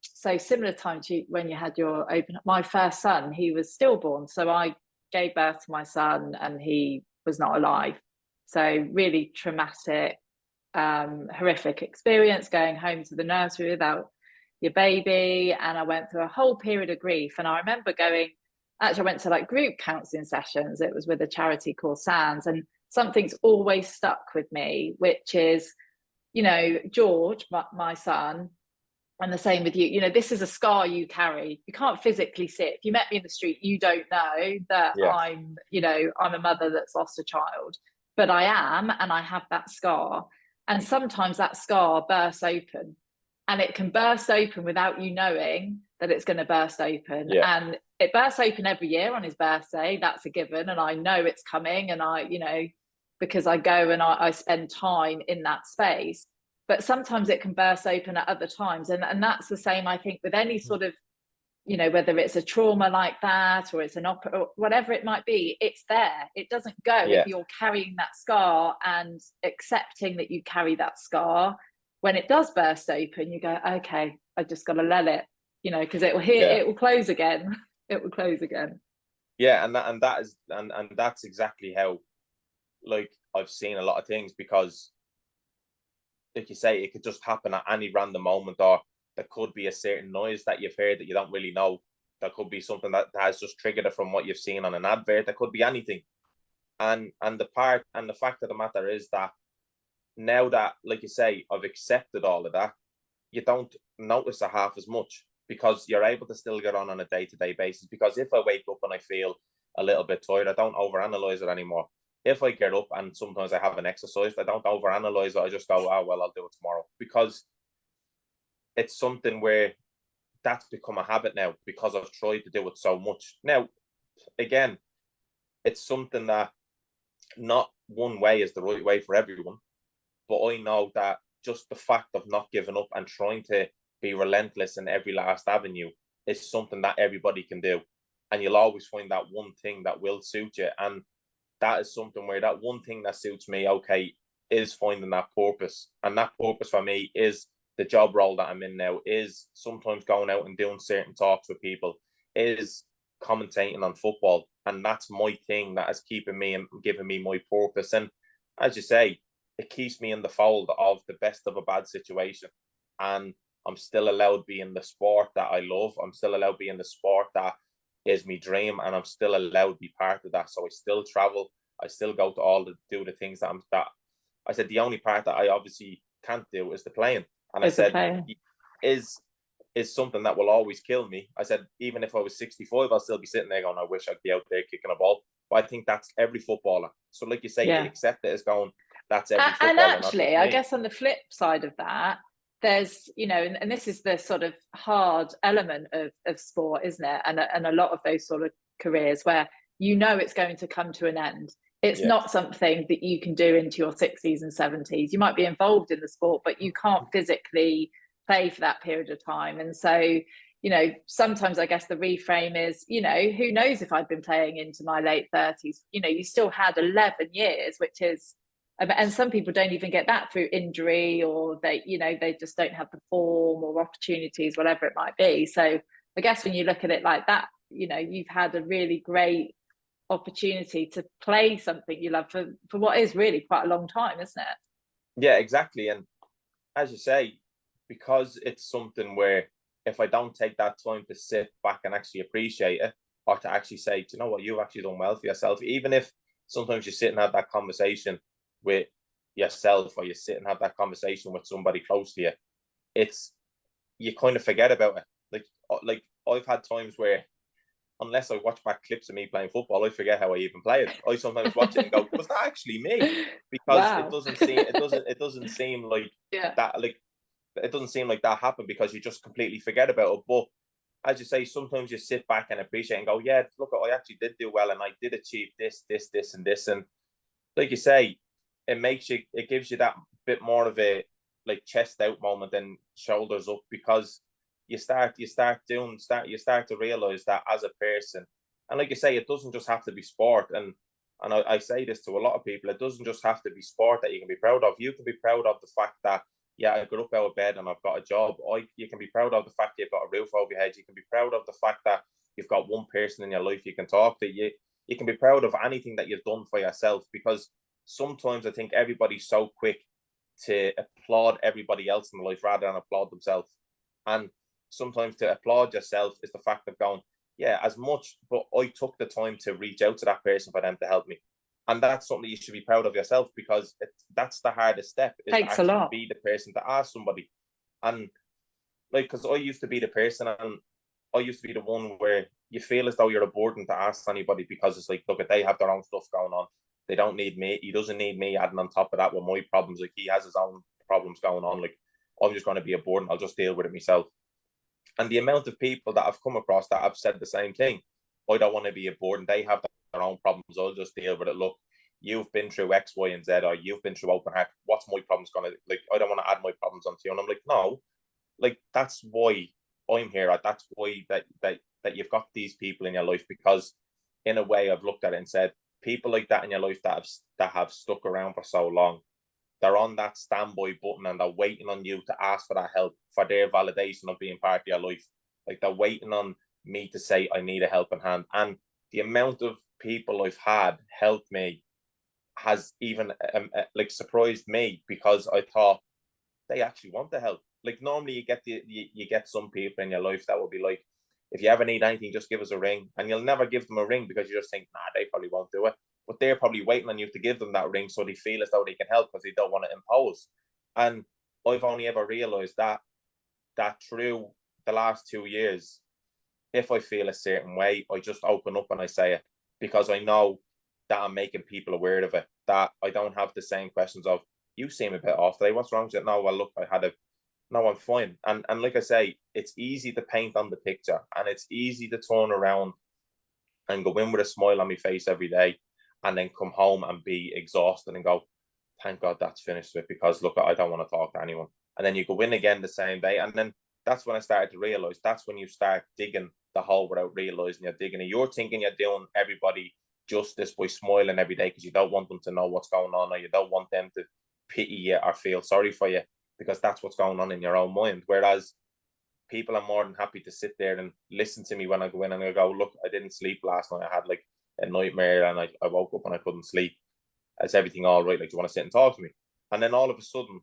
so similar time to when you had your my first son, he was stillborn. So I gave birth to my son and he was not alive. So really traumatic, horrific experience, going home to the nursery without your baby. And I went through a whole period of grief. And I remember I went to like group counselling sessions. It was with a charity called SANS. And something's always stuck with me, which is, George, my son, and the same with you, this is a scar you carry. You can't physically see it. If you met me in the street, you don't know that I'm a mother that's lost a child, but I am, and I have that scar. And sometimes that scar bursts open, and it can burst open without you knowing that it's going to burst open. And it bursts open every year on his birthday. That's a given. And I know it's coming. And because I go and I spend time in that space, but sometimes it can burst open at other times. And that's the same, I think, with any sort of, whether it's a trauma like that, or it's or whatever it might be, it's there. It doesn't go if you're carrying that scar and accepting that you carry that scar. When it does burst open, you go, okay, I just got to let it, because it will close again. It will close again. Yeah. And that's exactly how, like, I've seen a lot of things, because like you say, it could just happen at any random moment, or there could be a certain noise that you've heard that you don't really know. There could be something that has just triggered it from what you've seen on an advert. There could be anything. And the fact of the matter is that now that, like you say, I've accepted all of that, you don't notice it half as much, because you're able to still get on a day-to-day basis. Because if I wake up and I feel a little bit tired, I don't overanalyze it anymore. If I get up and sometimes I haven't exercised, I don't overanalyze it. I just go, oh, well, I'll do it tomorrow. Because it's something where that's become a habit now, because I've tried to do it so much. Now, again, it's something that not one way is the right way for everyone. But I know that just the fact of not giving up and trying to be relentless in every last avenue is something that everybody can do. And you'll always find that one thing that will suit you. And that is something where that one thing that suits me, okay, is finding that purpose. And that purpose for me is the job role that I'm in now, is sometimes going out and doing certain talks with people, is commentating on football. And that's my thing that is keeping me and giving me my purpose. And as you say, it keeps me in the fold of the best of a bad situation. And I'm still allowed to be in the sport that I love. I'm still allowed to be in the sport that is my dream, and I'm still allowed to be part of that. So I still travel. I still go to do the things that I said, the only part that I obviously can't do is the playing. And I said, is something that will always kill me. I said, even if I was 65, I'll still be sitting there going, I wish I'd be out there kicking a ball. But I think that's every footballer. So like you say, you accept it as going, that's every footballer. And actually, I guess on the flip side of that, there's, and this is the sort of hard element of sport, isn't it? And a lot of those sort of careers where it's going to come to an end. It's Yeah. not something that you can do into your 60s and 70s. You might be involved in the sport, but you can't physically play for that period of time. And so, sometimes I guess the reframe is, who knows if I'd been playing into my late 30s. You still had 11 years, which is, and some people don't even get that through injury, or they just don't have the form or opportunities, whatever it might be. So I guess when you look at it like that, you've had a really great opportunity to play something you love for what is really quite a long time, isn't it? Yeah, exactly. And as you say, because it's something where if I don't take that time to sit back and actually appreciate it, or to actually say, do you know what, you've actually done well for yourself, even if sometimes you sit and have that conversation with yourself, or you sit and have that conversation with somebody close to you, it's, you kind of forget about it. Like I've had times where, unless I watch back clips of me playing football, I forget how I even played. I sometimes watch it and go, was that actually me? Because Wow. it doesn't seem like Yeah. that, like it doesn't seem like that happened, because you just completely forget about it. But as you say, sometimes you sit back and appreciate and go, yeah, look, I actually did do well, and I did achieve this, and this. And like you say, it gives you that bit more of a like chest out moment than shoulders up, because you start to realize that as a person. And like you say, it doesn't just have to be sport. And I say this to a lot of people, it doesn't just have to be sport that you can be proud of. You can be proud of the fact that, yeah, I got up out of bed and I've got a job. You can be proud of the fact you've got a roof over your head. You can be proud of the fact that you've got one person in your life you can talk to. You can be proud of anything that you've done for yourself, because sometimes I think everybody's so quick to applaud everybody else in life rather than applaud themselves. And sometimes to applaud yourself is the fact of going, yeah, as much, but I took the time to reach out to that person for them to help me. And that's something you should be proud of yourself, because that's the hardest step, is to Takes a actually lot. be the person to ask somebody. And like, because I used to be the person, and I used to be the one where you feel as though you're a burden to ask anybody, because it's like, look, they have their own stuff going on. They don't need me. He doesn't need me adding on top of that with my problems. Like, he has his own problems going on. Like, I'm just going to be a burden. I'll just deal with it myself. And the amount of people that I've come across that have said the same thing, I don't want to be a burden. They have their own problems. I'll just deal with it. Look, you've been through X, Y, and Z, or you've been through open heart. What's my problems going to, like, I don't want to add my problems onto you. And I'm like, no, like, that's why I'm here. That's why that you've got these people in your life, because in a way I've looked at it and said, people like that in your life that have stuck around for so long, they're on that standby button and they're waiting on you to ask for that help, for their validation of being part of your life. Like, they're waiting on me to say I need a helping hand. And the amount of people I've had help me has even like surprised me, because I thought they actually want the help. Like, normally you get some people in your life that will be like, if you ever need anything, just give us a ring, and you'll never give them a ring because you just think, nah, they probably won't do it. But they're probably waiting on you to give them that ring, so they feel as though they can help, because they don't want to impose. And I've only ever realized that through the last 2 years, if I feel a certain way, I just open up and I say it, because I know that I'm making people aware of it. That I don't have the same questions of, you seem a bit off today. What's wrong with you? No, well, look, no, I'm fine. And like I say, it's easy to paint on the picture, and it's easy to turn around and go in with a smile on my face every day, and then come home and be exhausted and go, thank God that's finished with, because look, I don't want to talk to anyone. And then you go in again the same day. And then that's when I started to realize, that's when you start digging the hole without realizing you're digging it. You're thinking you're doing everybody justice by smiling every day, because you don't want them to know what's going on, or you don't want them to pity you or feel sorry for you, because that's what's going on in your own mind. Whereas people are more than happy to sit there and listen to me when I go in and I go, look, I didn't sleep last night. I had like a nightmare, and I woke up and I couldn't sleep. Is everything all right? Like, do you want to sit and talk to me? And then all of a sudden,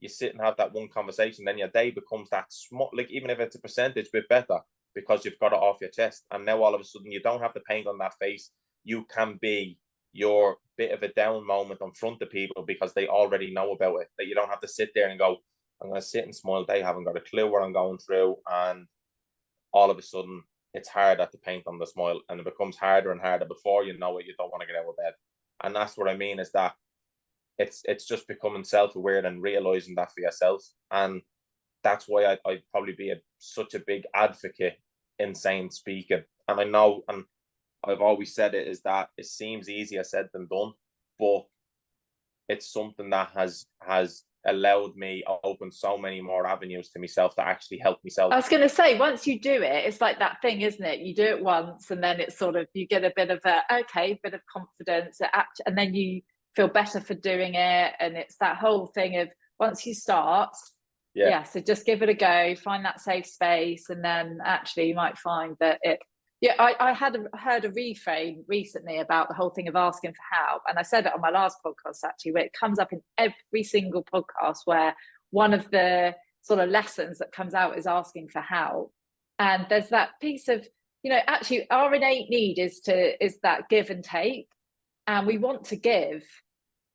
you sit and have that one conversation, then your day becomes that small, like, even if it's a percentage bit better, because you've got it off your chest. And now all of a sudden, you don't have the paint on that face. You can be your bit of a down moment in front of people, because they already know about it. That you don't have to sit there and go, I'm going to sit and smile. They haven't got a clue what I'm going through. And all of a sudden, it's harder to paint on the smile, and it becomes harder and harder. Before you know it, you don't want to get out of bed. And that's what I mean, is that it's just becoming self-aware and realizing that for yourself. And that's why I'd probably be such a big advocate in saying speaking. And I know, and I've always said it, is that it seems easier said than done, but it's something that has allowed me open so many more avenues to myself to actually help myself. I was going to say, once you do it, it's like that thing, isn't it? You do it once, and then it's sort of, you get a bit of bit of confidence, and then you feel better for doing it. And it's that whole thing of, once you start, so just give it a go, find that safe space, and then actually you might find that it. Yeah, I heard a reframe recently about the whole thing of asking for help, and I said it on my last podcast actually, where it comes up in every single podcast, where one of the sort of lessons that comes out is asking for help. And there's that piece of, actually our innate need is that give and take, and we want to give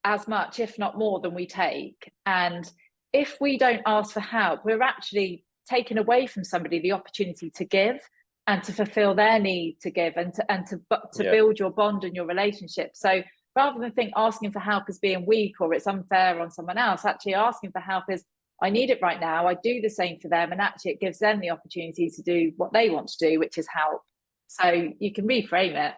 as much, if not more, than we take. And if we don't ask for help, we're actually taking away from somebody the opportunity to give and to fulfill their need to give, and to build your bond and your relationship. So rather than think asking for help as being weak or it's unfair on someone else, actually asking for help is, I need it right now. I do the same for them, and actually it gives them the opportunity to do what they want to do, which is help. So you can reframe it.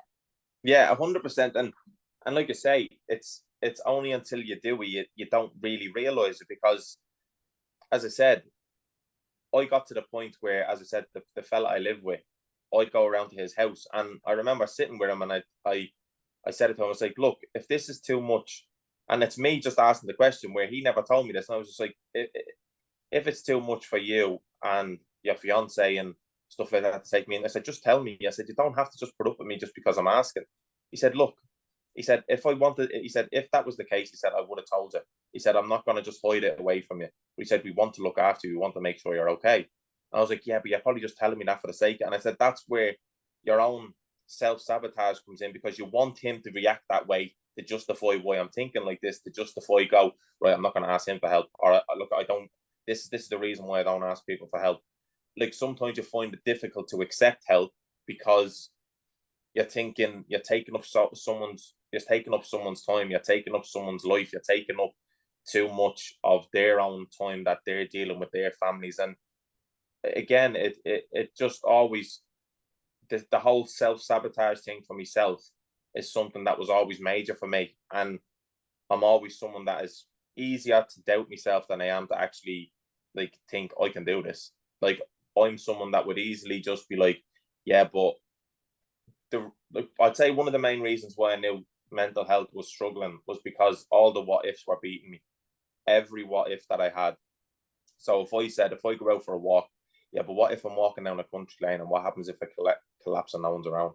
Yeah, 100%. And like I say, it's only until you do it, you don't really realize it, because, as I said, I got to the point where, as I said, the fella I live with, I'd go around to his house, and I remember sitting with him, and I said it to him, I was like, look, if this is too much, and it's me just asking the question where he never told me this, and I was just like, if it's too much for you and your fiance and stuff like that to take me in, I said, just tell me. I said, you don't have to just put up with me just because I'm asking. He said, look, he said, if that was the case, he said, I would have told you. He said, I'm not going to just hide it away from you. He said, we want to look after you. We want to make sure you're okay. I was like, yeah, but you're probably just telling me that for the sake of it. And I said, that's where your own self-sabotage comes in, because you want him to react that way to justify why I'm thinking like this, to justify, go, right, I'm not going to ask him for help. Or, look, I don't, this is the reason why I don't ask people for help. Like, sometimes you find it difficult to accept help because you're thinking you're taking up someone's time, you're taking up someone's life, you're taking up too much of their own time that they're dealing with their families. And again, it just always, the whole self-sabotage thing for myself is something that was always major for me. And I'm always someone that is easier to doubt myself than I am to actually, like, think I can do this. Like, I'm someone that would easily just be like, yeah, but I'd say one of the main reasons why I knew mental health was struggling was because all the what ifs were beating me. Every what if that I had. So if I go out for a walk, yeah, but what if I'm walking down a country lane, and what happens if I collapse and no one's around?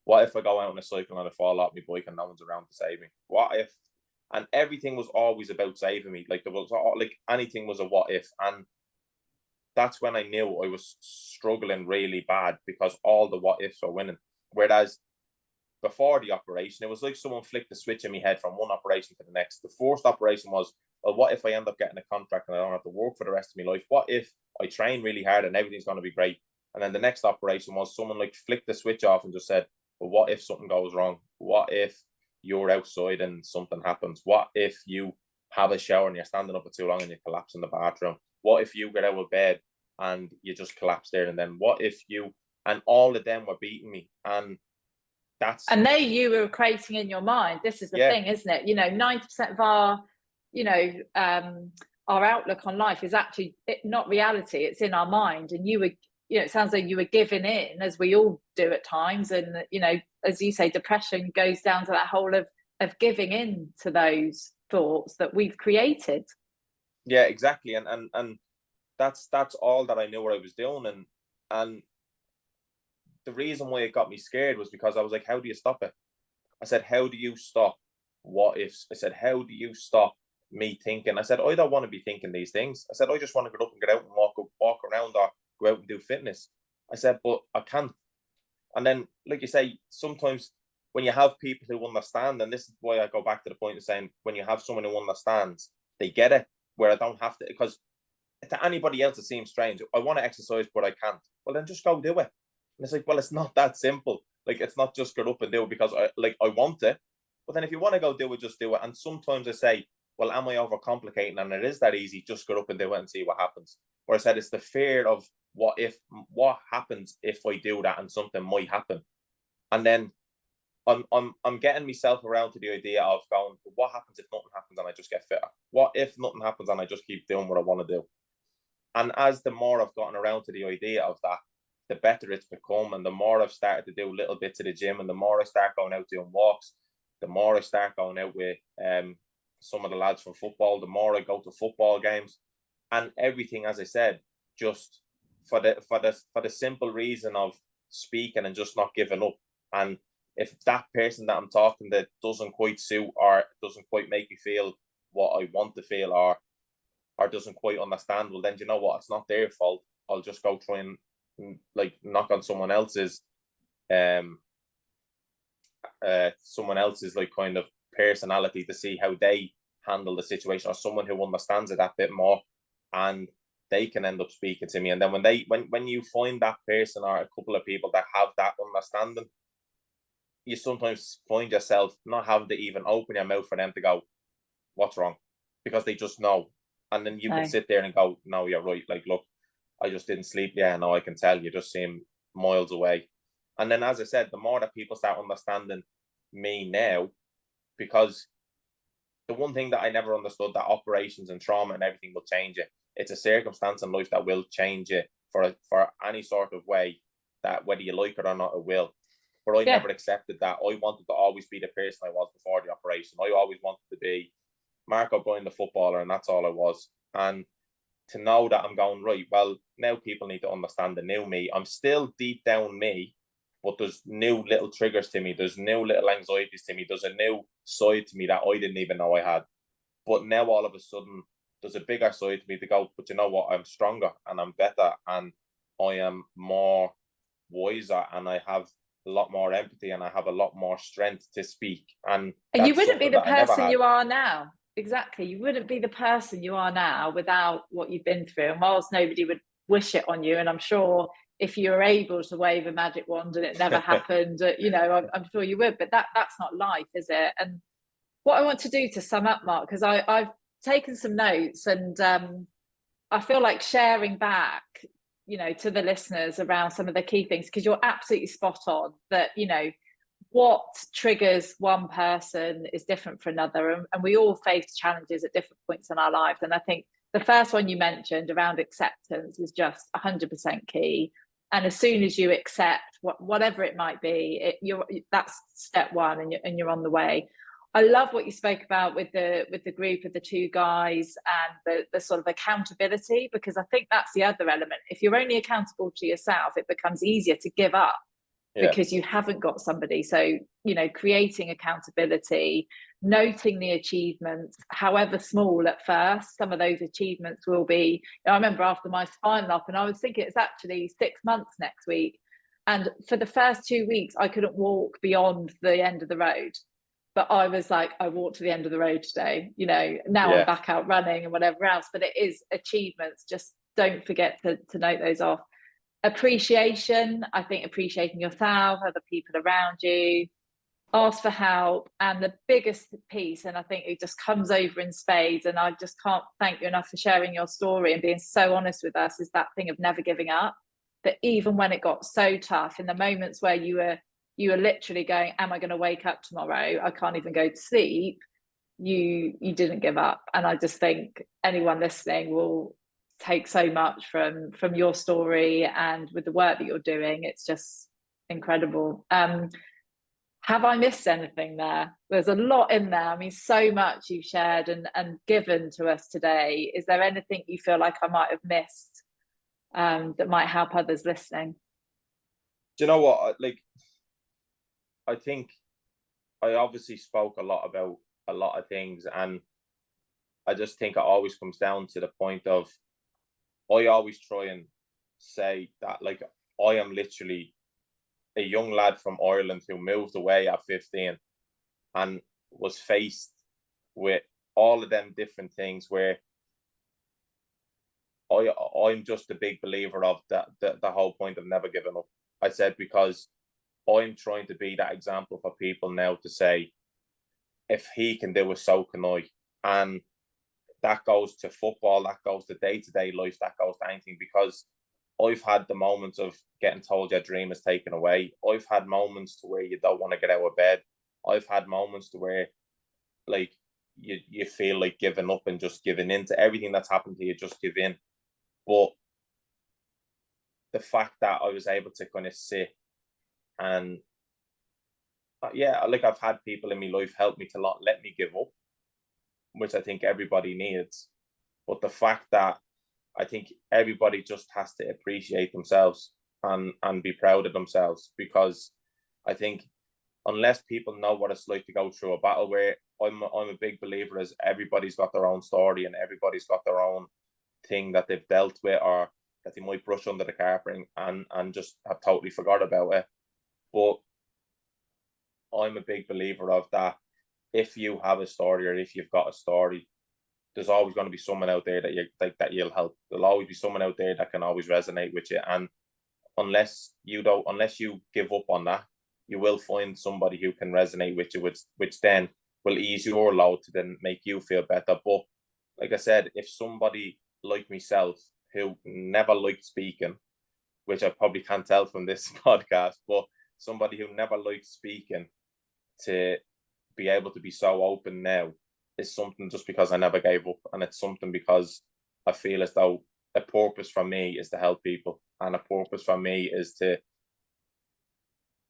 What if I go out on a cycle and I fall off my bike and no one's around to save me? What if? And everything was always about saving me. Like, there was, like, anything was a what if. And that's when I knew I was struggling really bad, because all the what ifs were winning. Whereas before the operation, it was like someone flicked the switch in my head from one operation to the next. The first operation was, well, what if I end up getting a contract and I don't have to work for the rest of my life? What if I train really hard and everything's going to be great? And then the next operation was someone, like, flicked the switch off and just said, well, what if something goes wrong? What if you're outside and something happens? What if you have a shower and you're standing up for too long and you collapse in the bathroom? What if you get out of bed and you just collapse there? And then what if you, and all of them were beating me. And you were creating in your mind. This is the thing, isn't it? 90% of our, our outlook on life is actually not reality. It's in our mind. And you were, it sounds like you were giving in, as we all do at times. And, as you say, depression goes down to that whole of giving in to those thoughts that we've created. Yeah, exactly. And that's all that I knew what I was doing. And the reason why it got me scared was because I was like, how do you stop it? I said, how do you stop what ifs? I said, how do you stop me thinking? I said, I don't want to be thinking these things. I said, I just want to get up and get out and walk around, or go out and do fitness. I said, but I can't. And then, like you say, sometimes when you have people who understand, and this is why I go back to the point of saying, when you have someone who understands, they get it, where I don't have to, because to anybody else it seems strange. I want to exercise, but I can't. Well, then just go do it. And it's like, well, it's not that simple. Like, it's not just get up and do it because I want it. But then if you want to go do it, just do it. And sometimes I say, well, am I overcomplicating? And it is that easy. Just get up and do it and see what happens. Or I said, it's the fear of what happens if I do that and something might happen. And then I'm getting myself around to the idea of going, what happens if nothing happens and I just get fitter? What if nothing happens and I just keep doing what I want to do? And as the more I've gotten around to the idea of that, the better it's become. And the more I've started to do little bits of the gym, and the more I start going out doing walks, the more I start going out with some of the lads from football, the more I go to football games, and everything, as I said, just for the simple reason of speaking and just not giving up. And if that person that I'm talking to doesn't quite suit, or doesn't quite make me feel what I want to feel, or doesn't quite understand, well, then you know what? It's not their fault. I'll just go try and like knock on someone else's like kind of personality to see how they handle the situation, or someone who understands it that bit more, and they can end up speaking to me. And then when you find that person or a couple of people that have that understanding, you sometimes find yourself not having to even open your mouth for them to go, what's wrong? Because they just know. And then you can sit there and go, no, you're right. Like, look, I just didn't sleep. Yeah, no, I can tell. You just seem miles away. And then, as I said, the more that people start understanding me now, because the one thing that I never understood, that operations and trauma and everything will change it. It's a circumstance in life that will change it for any sort of way, that whether you like it or not, it will. But I never accepted that. I wanted to always be the person I was before the operation. I always wanted to be Mark O'Brien, the footballer, and that's all I was. And to know that I'm going, right, well, now people need to understand the new me. I'm still deep down me, but there's new little triggers to me. There's new little anxieties to me. There's a new side to me that I didn't even know I had. But now all of a sudden, there's a bigger side to me to go, but you know what? I'm stronger and I'm better and I am more wiser and I have a lot more empathy and I have a lot more strength to speak. And you wouldn't be the person you are now. Exactly. You wouldn't be the person you are now without what you've been through. And whilst nobody would wish it on you, and I'm sure if you were able to wave a magic wand and it never happened, you know, I'm sure you would, but that's not life, is it? And what I want to do to sum up, Mark, because I've taken some notes, and I feel like sharing back, you know, to the listeners around some of the key things, because you're absolutely spot on that, you know, what triggers one person is different for another, and we all face challenges at different points in our lives. And I think the first one you mentioned around acceptance is just 100% key. And as soon as you accept whatever it might be, that's step one, and you're on the way. I love what you spoke about with the group of the two guys and the sort of accountability, because I think that's the other element. If you're only accountable to yourself, it becomes easier to give up because you haven't got somebody. So, you know, creating accountability, noting the achievements, however small at first. Some of those achievements will be, I remember after my spinal op, and I was thinking it's actually 6 months next week. And for the first 2 weeks, I couldn't walk beyond the end of the road. But I was like, I walked to the end of the road today, you know, now I'm back out running and whatever else. But it is achievements. Just don't forget to note those off. Appreciation, I think appreciating yourself, other people around you, ask for help. And the biggest piece, and I think it just comes over in spades, and I just can't thank you enough for sharing your story and being so honest with us, is that thing of never giving up. That even when it got so tough, in the moments where you were literally going, am I going to wake up tomorrow? I can't even go to sleep. You didn't give up. And I just think anyone listening will take so much from your story, and with the work that you're doing, it's just incredible. Have I missed anything there? There's a lot in there. I mean, so much you've shared and given to us today. Is there anything you feel like I might have missed that might help others listening? Do you know what? Like, I think I obviously spoke a lot about a lot of things, and I just think it always comes down to the point of, I always try and say that, like, I am literally a young lad from Ireland who moved away at 15 and was faced with all of them different things, where I'm just a big believer of the whole point of never giving up. I said, because I'm trying to be that example for people now to say, if he can do it, so can I. And that goes to football, that goes to day-to-day life, that goes to anything, because I've had the moments of getting told your dream is taken away. I've had moments to where you don't want to get out of bed. I've had moments to where, like, you feel like giving up and just giving in to everything that's happened to you, just give in. But the fact that I was able to kind of sit and, yeah, like, I've had people in my life help me to not let me give up, which I think everybody needs. But the fact that I think everybody just has to appreciate themselves and be proud of themselves, because I think unless people know what it's like to go through a battle, where I'm a big believer is everybody's got their own story and everybody's got their own thing that they've dealt with or that they might brush under the carpet and just have totally forgot about it. But I'm a big believer of that. If you have a story, or if you've got a story, there's always going to be someone out there that you'll help. There'll always be someone out there that can always resonate with you. And unless you give up on that, you will find somebody who can resonate with you, which then will ease your load to then make you feel better. But like I said, if somebody like myself who never liked speaking, which I probably can't tell from this podcast, but somebody who never liked speaking, to be able to be so open now is something just because I never gave up. And it's something because I feel as though a purpose for me is to help people, and a purpose for me is to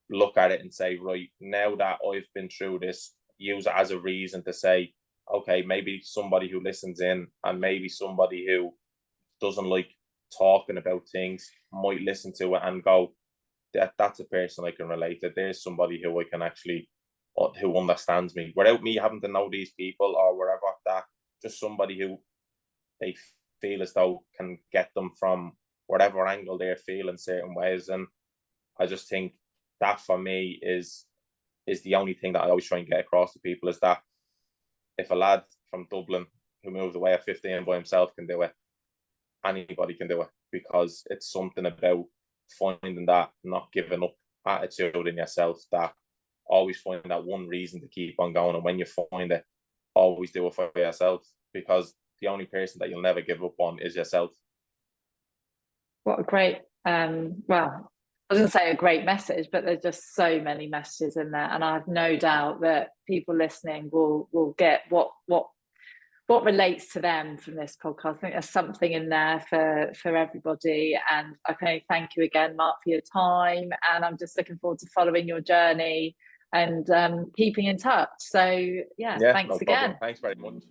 look at it and say, right, now that I've been through this, use it as a reason to say, okay, maybe somebody who listens in, and maybe somebody who doesn't like talking about things might listen to it and go, that's a person I can relate to. There's somebody who I can actually, who understands me, without me having to know these people or wherever, that just somebody who they feel as though can get them from whatever angle they're feeling certain ways. And I just think that for me is the only thing that I always try and get across to people, is that if a lad from Dublin who moved away at 15 by himself can do it, anybody can do it, because it's something about finding that not giving up attitude in yourself, that always find that one reason to keep on going. And when you find it, always do it for yourself, because the only person that you'll never give up on is yourself. What a great, well, I was going to say a great message, but there's just so many messages in there, and I have no doubt that people listening will get what relates to them from this podcast. I think there's something in there for everybody, and I can only thank you again, Mark, for your time, and I'm just looking forward to following your journey and keeping in touch. So yeah, thanks no again. problem. Thanks very much.